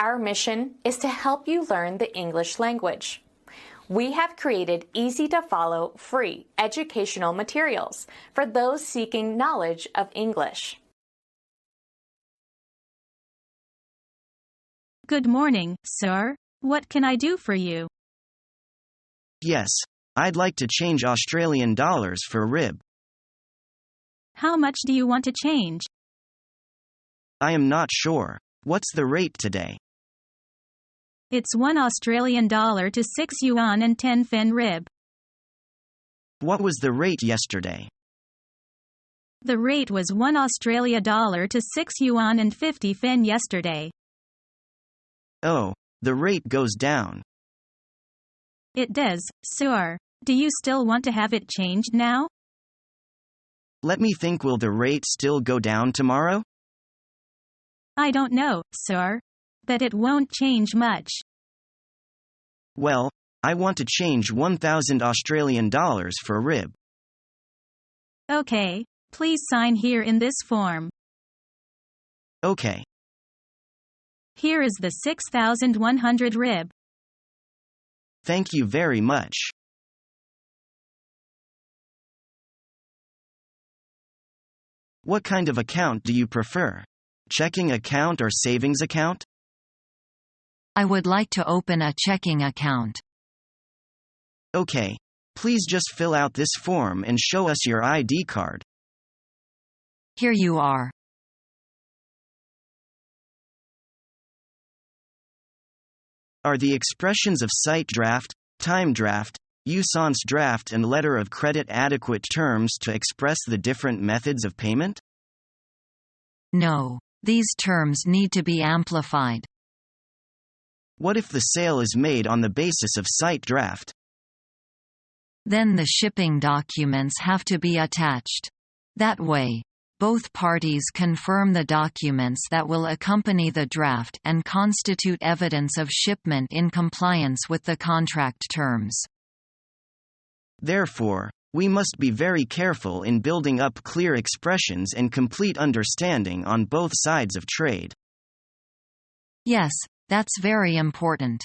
Our mission is to help you learn the English language. We have created easy-to-follow, free educational materials for those seeking knowledge of English. Good morning, sir. What can I do for you? Yes, I'd like to change Australian dollars for rib. How much do you want to change? I am not sure. What's the rate today? It's $1 to 6 yuan and 10 fin rib. What was the rate yesterday? The rate was $1 to 6 yuan and 50 fin yesterday. Oh, the rate goes down. It does, sir. Do you still want to have it changed now? Let me think. Will the rate still go down tomorrow? I don't know, sir. But it won't change much. Well, I want to change 1,000 Australian dollars for rib. Okay, please sign here in this form. Okay. Here is the 6,100 rib. Thank you very much. What kind of account do you prefer? Checking account or savings account? I would like to open a checking account. Okay. Please just fill out this form and show us your ID card. Here you are. Are the expressions of sight draft, time draft, usance draft and letter of credit adequate terms to express the different methods of payment? No. These terms need to be amplified. What if the sale is made on the basis of sight draft? Then the shipping documents have to be attached. That way, both parties confirm the documents that will accompany the draft and constitute evidence of shipment in compliance with the contract terms. Therefore, we must be very careful in building up clear expressions and complete understanding on both sides of trade. Yes, that's very important.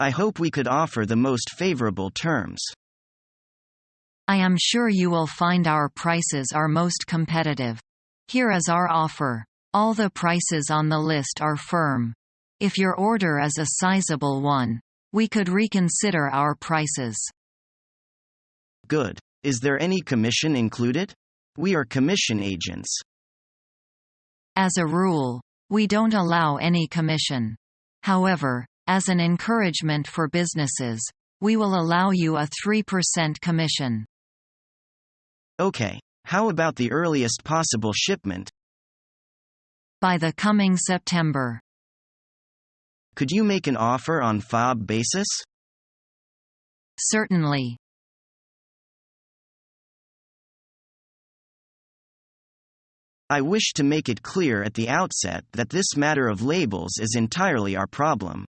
I hope we could offer the most favorable terms. I am sure you will find our prices are most competitive. Here is our offer. All the prices on the list are firm. If your order is a sizable one, we could reconsider our prices. Good. Is there any commission included? We are commission agents. As a rule, we don't allow any commission. However, as an encouragement for businesses, we will allow you a 3% commission. Okay. How about the earliest possible shipment? By the coming September. Could you make an offer on FOB basis? Certainly. I wish to make it clear at the outset that this matter of labels is entirely our problem.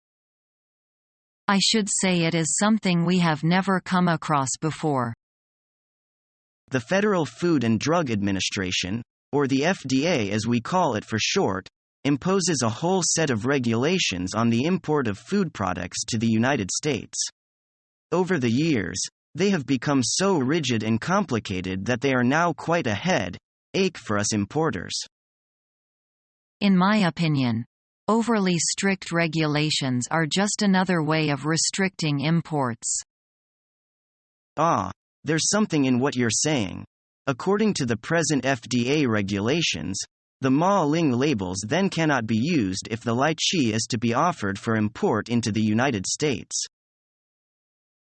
I should say it is something we have never come across before. The Federal Food and Drug Administration, or the FDA as we call it for short, imposes a whole set of regulations on the import of food products to the United States. Over the years, they have become so rigid and complicated that they are now quite a headache for us importers. In my opinion, overly strict regulations are just another way of restricting imports. There's something in what you're saying. According to the present FDA regulations, the Ma Ling labels then cannot be used if the lychee is to be offered for import into the United States.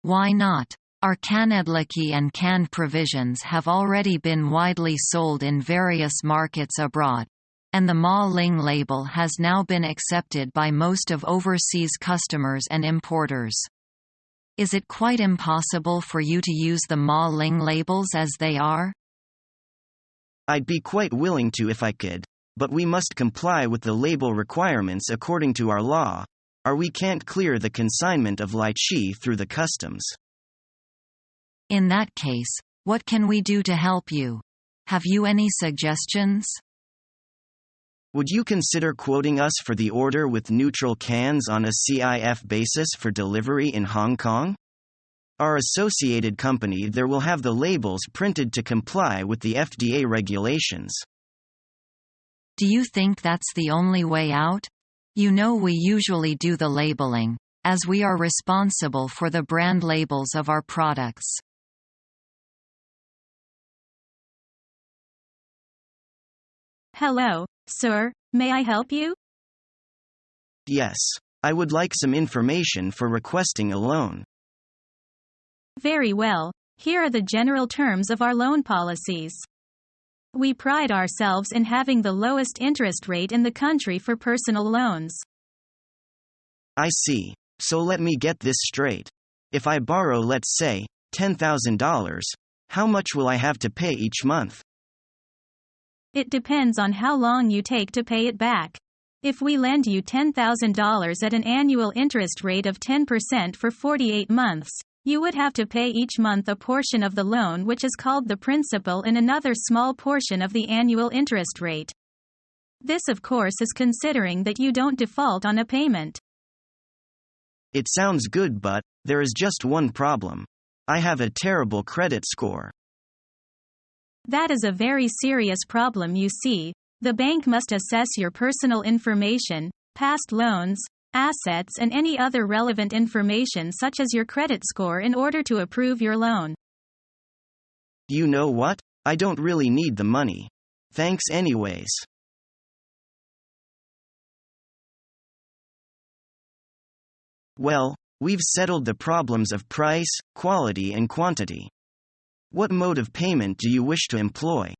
Why not? Our Kanadlaki and canned provisions have already been widely sold in various markets abroad, and the Ma Ling label has now been accepted by most of overseas customers and importers. Is it quite impossible for you to use the Ma Ling labels as they are? I'd be quite willing to if I could, but we must comply with the label requirements according to our law, or we can't clear the consignment of lychee through the customs. In that case, what can we do to help you? Have you any suggestions? Would you consider quoting us for the order with neutral cans on a CIF basis for delivery in Hong Kong? Our associated company there will have the labels printed to comply with the FDA regulations. Do you think that's the only way out? You know we usually do the labeling, as we are responsible for the brand labels of our products. Hello, sir, may I help you? Yes. I would like some information for requesting a loan. Very well, here are the general terms of our loan policies. We pride ourselves in having the lowest interest rate in the country for personal loans. I see. So let me get this straight. If I borrow, let's say, $10,000, how much will I have to pay each month? It depends on how long you take to pay it back. If we lend you $10,000 at an annual interest rate of 10% for 48 months, you would have to pay each month a portion of the loan, which is called the principal, and another small portion of the annual interest rate. This, of course, is considering that you don't default on a payment. It sounds good, but there is just one problem. I have a terrible credit score. That is a very serious problem. You see, the bank must assess your personal information, past loans, assets, and any other relevant information such as your credit score in order to approve your loan. You know what? I don't really need the money. Thanks anyways. Well, we've settled the problems of price, quality, and quantity. What mode of payment do you wish to employ?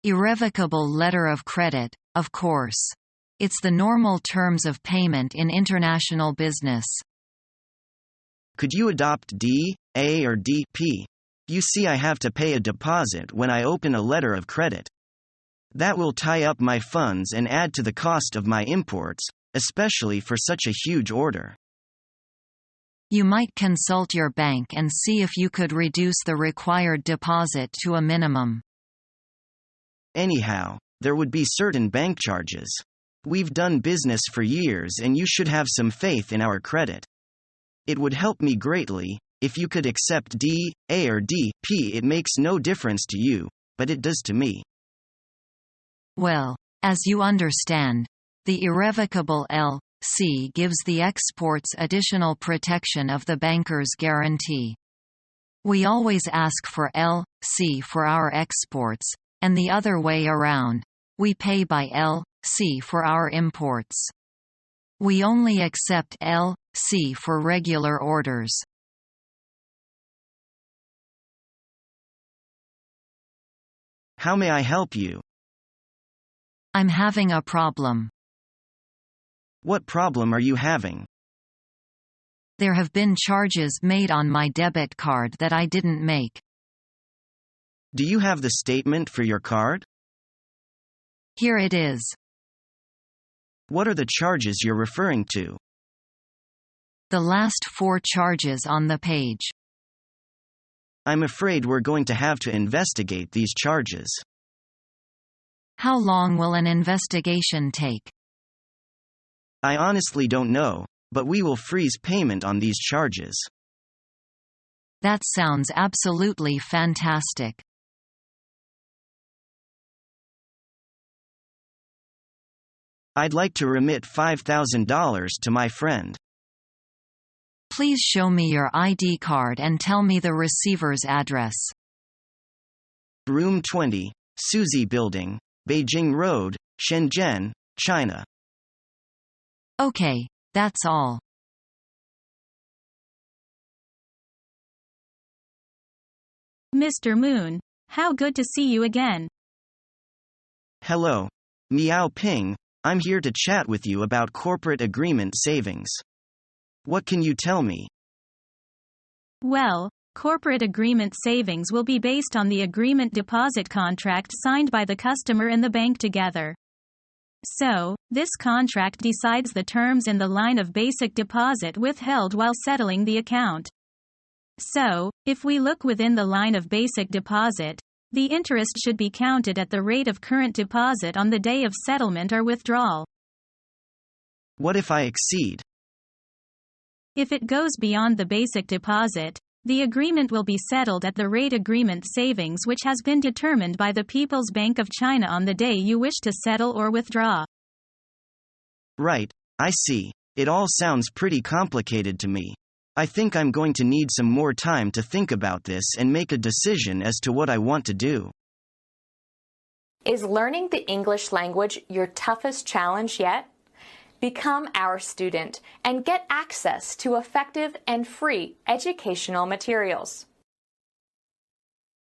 Irrevocable letter of credit, of course. It's the normal terms of payment in international business. Could you adopt D, A, or DP? You see, I have to pay a deposit when I open a letter of credit. That will tie up my funds and add to the cost of my imports, especially for such a huge order. You might consult your bank and see if you could reduce the required deposit to a minimum. Anyhow, there would be certain bank charges. We've done business for years and you should have some faith in our credit. It would help me greatly if you could accept D, A, or DP. It makes no difference to you, but it does to me. Well, as you understand, the irrevocable L.C. gives the exports additional protection of the banker's guarantee. We always ask for L.C. for our exports, and the other way around. We pay by L.C. for our imports. We only accept L.C. for regular orders. How may I help you? I'm having a problem. What problem are you having? There have been charges made on my debit card that I didn't make. Do you have the statement for your card? Here it is. What are the charges you're referring to? The last 4 charges on the page. I'm afraid we're going to have to investigate these charges. How long will an investigation take? I honestly don't know, but we will freeze payment on these charges. That sounds absolutely fantastic. I'd like to remit $5,000 to my friend. Please show me your ID card and tell me the receiver's address. Room 20, Suzy Building, Beijing Road, Shenzhen, China. Okay, that's all. Mr. Moon, how good to see you again. Hello. Miao Ping, I'm here to chat with you about corporate agreement savings. What can you tell me? Well, corporate agreement savings will be based on the agreement deposit contract signed by the customer and the bank together. So, this contract decides the terms in the line of basic deposit withheld while settling the account. So, if we look within the line of basic deposit, The interest should be counted at the rate of current deposit on the day of settlement or withdrawal. What if I exceed? If it goes beyond the basic deposit, the agreement will be settled at the rate agreement savings which has been determined by the People's Bank of China on the day you wish to settle or withdraw. Right, I see. It all sounds pretty complicated to me. I think I'm going to need some more time to think about this and make a decision as to what I want to do. Is learning the English language your toughest challenge yet? Become our student and get access to effective and free educational materials.